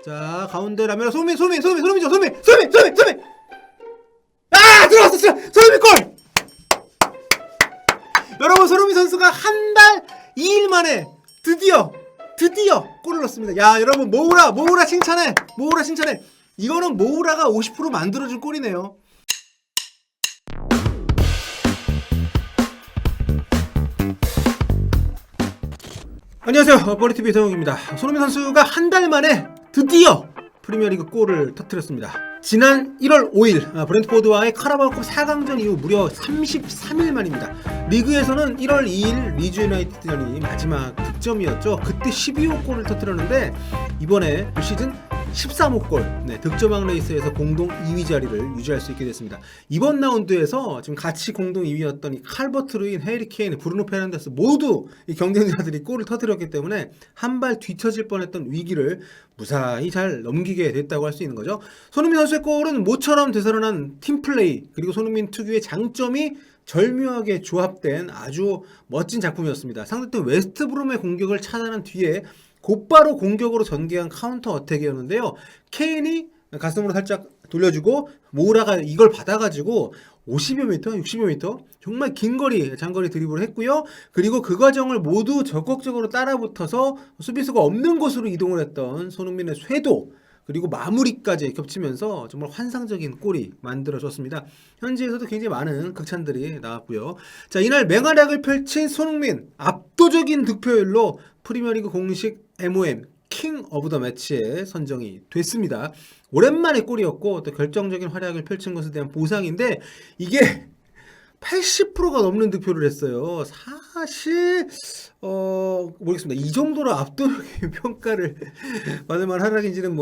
자, 가운데 라면 소민이죠. 소민. 아, 들어왔어. 손흥민 골. 여러분, 손흥민 선수가 한 달 2일 만에 드디어 골을 넣었습니다. 야, 여러분, 모우라 칭찬해. 이거는 모우라가 50% 만들어준 골이네요. 안녕하세요, 버리TV 이성욱입니다. 손흥민 선수가 한 달 만에 드디어 프리미어리그 골을 터뜨렸습니다. 지난 1월 5일 브렌트포드와의 카라바오컵 4강전 이후 무려 33일 만입니다. 리그에서는 1월 2일 리즈 유나이티드전이 마지막 득점이었죠. 그때 12호 골을 터뜨렸는데 이번에 올 시즌 13호 골, 득점왕 레이스에서 공동 2위 자리를 유지할 수 있게 됐습니다. 이번 라운드에서 지금 같이 공동 2위였던 이 칼버트 루인, 해리 케인, 브루노 페르난데스 모두 이 경쟁자들이 골을 터뜨렸기 때문에 한 발 뒤처질 뻔했던 위기를 무사히 잘 넘기게 됐다고 할 수 있는 거죠. 손흥민 선수의 골은 모처럼 되살아난 팀플레이, 그리고 손흥민 특유의 장점이 절묘하게 조합된 아주 멋진 작품이었습니다. 상대팀 웨스트브롬의 공격을 차단한 뒤에 곧바로 공격으로 전개한 카운터 어택이었는데요. 케인이 가슴으로 살짝 돌려주고 모우라가 이걸 받아가지고 50여 미터, 60여 미터 정말 긴 거리, 장거리 드리블을 했고요. 그리고 그 과정을 모두 적극적으로 따라붙어서 수비수가 없는 곳으로 이동을 했던 손흥민의 쇄도, 그리고 마무리까지 겹치면서 정말 환상적인 골이 만들어졌습니다. 현지에서도 굉장히 많은 극찬들이 나왔고요. 자, 이날 맹활약을 펼친 손흥민, 압도적인 득표율로 프리미어리그 공식 MOM 킹 오브 더 매치에 선정이 됐습니다. 오랜만에 골이었고 또 결정적인 활약을 펼친 것에 대한 보상인데 이게 80%가 넘는 득표를 했어요. 사실 모르겠습니다. 이 정도로 압도적인 평가를 받을 만한 활약인지는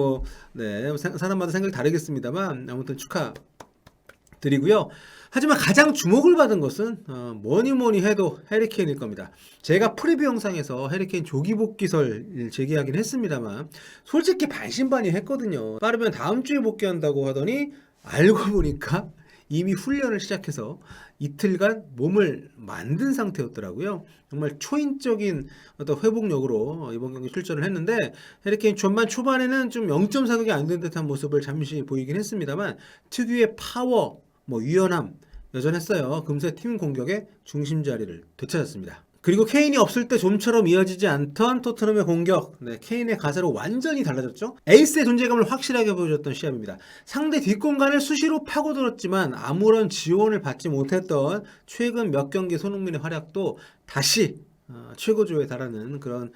사람마다 생각이 다르겠습니다만 아무튼 축하드리고요. 하지만 가장 주목을 받은 것은 뭐니 해도 해리 케인일 겁니다. 제가 프리뷰 영상에서 해리 케인 조기 복귀설 제기하긴 했습니다만 솔직히 반신반의했거든요. 빠르면 다음 주에 복귀한다고 하더니 알고 보니까 이미 훈련을 시작해서 이틀간 몸을 만든 상태였더라고요. 정말 초인적인 어떤 회복력으로 이번 경기 출전을 했는데 해리 케인 전반 초반에는 좀 0.4극이 안 된 듯한 모습을 잠시 보이긴 했습니다만 특유의 파워, 유연함 여전했어요. 금세 팀 공격의 중심 자리를 되찾았습니다. 그리고 케인이 없을 때 좀처럼 이어지지 않던 토트넘의 공격, 케인의 가세로 완전히 달라졌죠. 에이스의 존재감을 확실하게 보여줬던 시합입니다. 상대 뒷공간을 수시로 파고들었지만 아무런 지원을 받지 못했던 최근 몇 경기 손흥민의 활약도 다시 최고조에 달하는 그런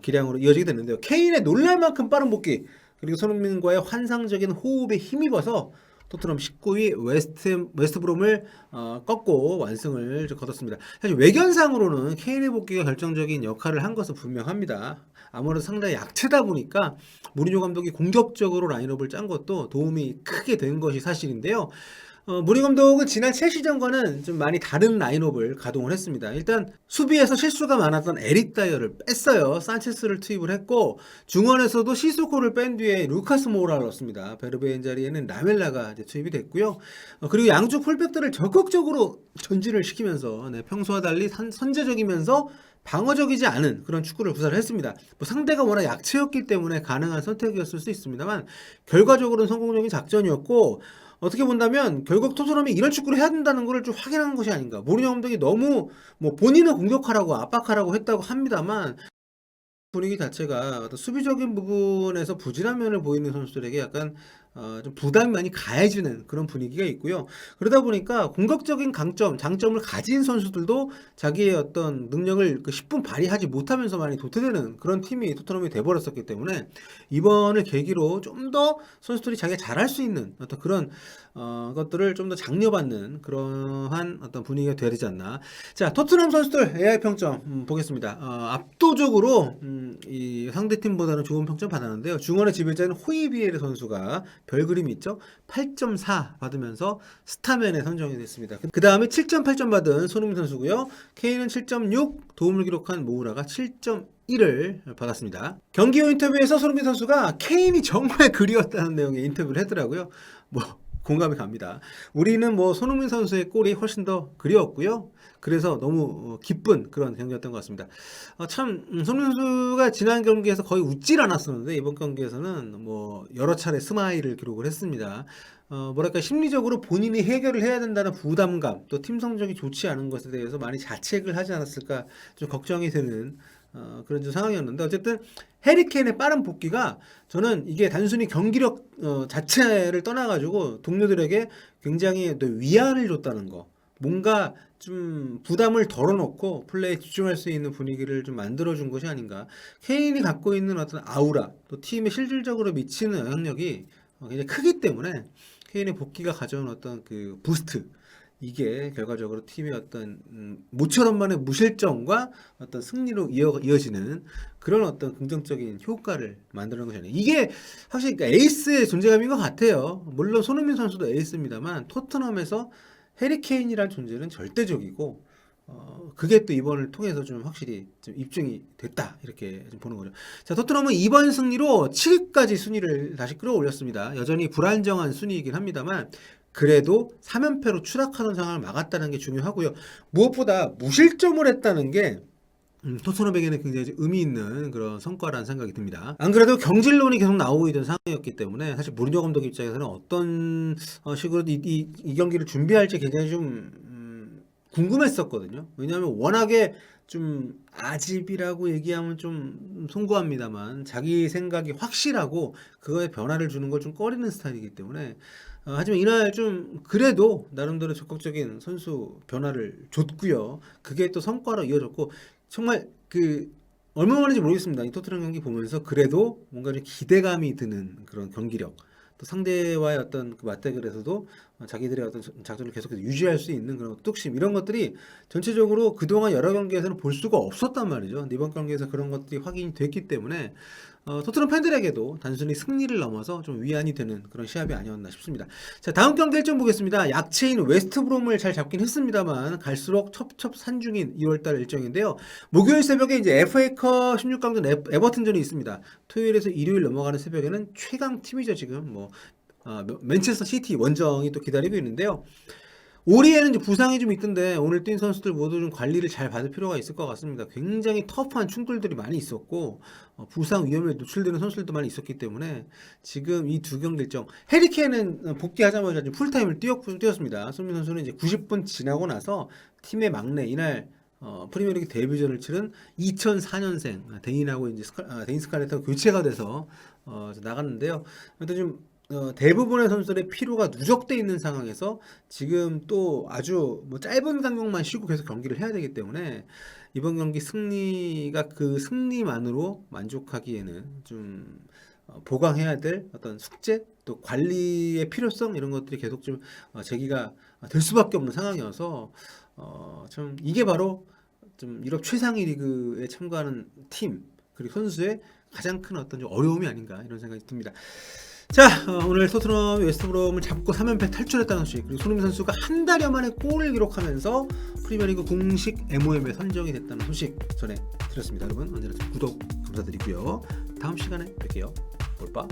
기량으로 이어지게 됐는데요. 케인의 놀랄 만큼 빠른 복귀, 그리고 손흥민과의 환상적인 호흡에 힘입어서 토트넘 19위 웨스트브롬을 꺾고 완승을 거뒀습니다. 사실 외견상으로는 케인의 복귀가 결정적인 역할을 한 것은 분명합니다. 아무래도 상당히 약체다 보니까 무리뉴 감독이 공격적으로 라인업을 짠 것도 도움이 크게 된 것이 사실인데요. 무리뉴 감독은 지난 첼시전과는 좀 많이 다른 라인업을 가동을 했습니다. 일단 수비에서 실수가 많았던 에릭 다이어를 뺐어요. 산체스를 투입을 했고 중원에서도 시소코를 뺀 뒤에 루카스 모우라를 넣었습니다. 베르베인 자리에는 라멜라가 이제 투입이 됐고요. 그리고 양쪽 풀백들을 적극적으로 전진을 시키면서 평소와 달리 선제적이면서 방어적이지 않은 그런 축구를 구사를 했습니다. 상대가 워낙 약체였기 때문에 가능한 선택이었을 수 있습니다만 결과적으로는 성공적인 작전이었고 어떻게 본다면 결국 토트넘이 이런 축구를 해야 된다는 것을 좀 확인한 것이 아닌가. 무리뉴 감독이 너무 본인을 공격하라고 압박하라고 했다고 합니다만 분위기 자체가 어떤 수비적인 부분에서 부진한 면을 보이는 선수들에게 약간 좀 부담이 많이 가해지는 그런 분위기가 있고요. 그러다 보니까 공격적인 장점을 가진 선수들도 자기의 어떤 능력을 10분 발휘하지 못하면서 많이 도태되는 그런 팀이 토트넘이 돼버렸었기 때문에 이번을 계기로 좀 더 선수들이 자기가 잘할 수 있는 어떤 그런 것들을 좀 더 장려받는 그러한 어떤 분위기가 되야 되지 않나. 자, 토트넘 선수들 AI 평점 보겠습니다. 압도적으로 이 상대팀보다는 좋은 평점 받았는데요. 중원의 지배자는 호이비에르 선수가 별 그림이 있죠. 8.4 받으면서 스타맨에 선정이 됐습니다. 그 다음에 7.8점 받은 손흥민 선수고요. 케인은 7.6, 도움을 기록한 모우라가 7.1을 받았습니다. 경기 후 인터뷰에서 손흥민 선수가 케인이 정말 그리웠다는 내용의 인터뷰를 했더라고요. 공감이 갑니다. 우리는 뭐 손흥민 선수의 골이 훨씬 더 그리웠고요. 그래서 너무 기쁜 그런 경기였던 것 같습니다. 참 손흥민 선수가 지난 경기에서 거의 웃질 않았었는데 이번 경기에서는 뭐 여러 차례 스마일을 기록을 했습니다. 뭐랄까 심리적으로 본인이 해결을 해야 된다는 부담감, 또 팀 성적이 좋지 않은 것에 대해서 많이 자책을 하지 않았을까 좀 걱정이 되는 그런 좀 상황이었는데 어쨌든 해리케인의 빠른 복귀가 저는 이게 단순히 경기력 자체를 떠나가지고 동료들에게 굉장히 또 위안을 줬다는 거, 뭔가 좀 부담을 덜어놓고 플레이에 집중할 수 있는 분위기를 좀 만들어준 것이 아닌가. 케인이 갖고 있는 어떤 아우라, 또 팀에 실질적으로 미치는 영향력이 굉장히 크기 때문에 케인의 복귀가 가져온 어떤 그 부스트, 이게 결과적으로 팀의 어떤 모처럼만의 무실점과 어떤 승리로 이어지는 그런 어떤 긍정적인 효과를 만드는 것이 아니에요. 이게 확실히 에이스의 존재감인 것 같아요. 물론 손흥민 선수도 에이스입니다만 토트넘에서 해리케인이라는 존재는 절대적이고 그게 또 이번을 통해서 좀 확실히 좀 입증이 됐다 이렇게 좀 보는 거죠. 자, 토트넘은 이번 승리로 7위까지 순위를 다시 끌어올렸습니다. 여전히 불안정한 순위이긴 합니다만 그래도 3연패로 추락하는 상황을 막았다는 게 중요하고요. 무엇보다 무실점을 했다는 게 토트넘에게는 굉장히 의미 있는 그런 성과라는 생각이 듭니다. 안 그래도 경질론이 계속 나오고 있던 상황이었기 때문에 사실 무리뉴 감독 입장에서는 어떤 식으로 이 경기를 준비할지 굉장히 좀 궁금했었거든요. 왜냐하면 워낙에 좀 아집이라고 얘기하면 좀 송구합니다만 자기 생각이 확실하고 그거에 변화를 주는 걸 좀 꺼리는 스타일이기 때문에 하지만 이날 좀 그래도 나름대로 적극적인 선수 변화를 줬고요. 그게 또 성과로 이어졌고 정말 그 얼마 만인지 모르겠습니다. 이 토트넘 경기 보면서 그래도 뭔가 좀 기대감이 드는 그런 경기력, 또 상대와의 어떤 그 맞대결에서도 자기들의 어떤 작전을 계속해서 유지할 수 있는 그런 뚝심, 이런 것들이 전체적으로 그동안 여러 경기에서는 볼 수가 없었단 말이죠. 이번 경기에서 그런 것들이 확인이 됐기 때문에 토트넘 팬들에게도 단순히 승리를 넘어서 좀 위안이 되는 그런 시합이 아니었나 싶습니다. 자, 다음 경기 일정 보겠습니다. 약체인 웨스트브롬을 잘 잡긴 했습니다만 갈수록 첩첩산중인 2월달 일정인데요. 목요일 새벽에 이제 FA컵 16강전 에버튼전이 있습니다. 토요일에서 일요일 넘어가는 새벽에는 최강 팀이죠. 지금 뭐 맨체스터 시티 원정이 또 기다리고 있는데요. 오리에는 이제 부상이 좀 있던데 오늘 뛴 선수들 모두 좀 관리를 잘 받을 필요가 있을 것 같습니다. 굉장히 터프한 충돌들이 많이 있었고 부상 위험에 노출되는 선수들도 많이 있었기 때문에 지금 이 두 경기 일정, 해리케인은 복귀하자마자 지금 풀타임을 뛰었습니다. 손흥민 선수는 이제 90분 지나고 나서 팀의 막내 이날 프리미어리그 데뷔전을 치른 2004년생 데인하고 이제 데인 스칼렛하고 교체가 돼서 나갔는데요. 아무튼 좀 대부분의 선수들의 피로가 누적돼 있는 상황에서 지금 또 아주 뭐 짧은 간격만 쉬고 계속 경기를 해야 되기 때문에 이번 경기 승리가 그 승리만으로 만족하기에는 좀 보강해야 될 어떤 숙제, 또 관리의 필요성, 이런 것들이 계속 좀 제기가 될 수밖에 없는 상황이어서 좀 이게 바로 좀 유럽 최상위 리그에 참가하는 팀 그리고 선수의 가장 큰 어떤 좀 어려움이 아닌가 이런 생각이 듭니다. 자, 오늘 토트넘 웨스트브롬을 잡고 3연패 탈출했다는 소식, 그리고 손흥민 선수가 한 달여 만에 골을 기록하면서 프리미어리그 공식 MOM에 선정이 됐다는 소식 전해드렸습니다. 여러분 언제나 구독 감사드리고요. 다음 시간에 뵐게요. 볼빠.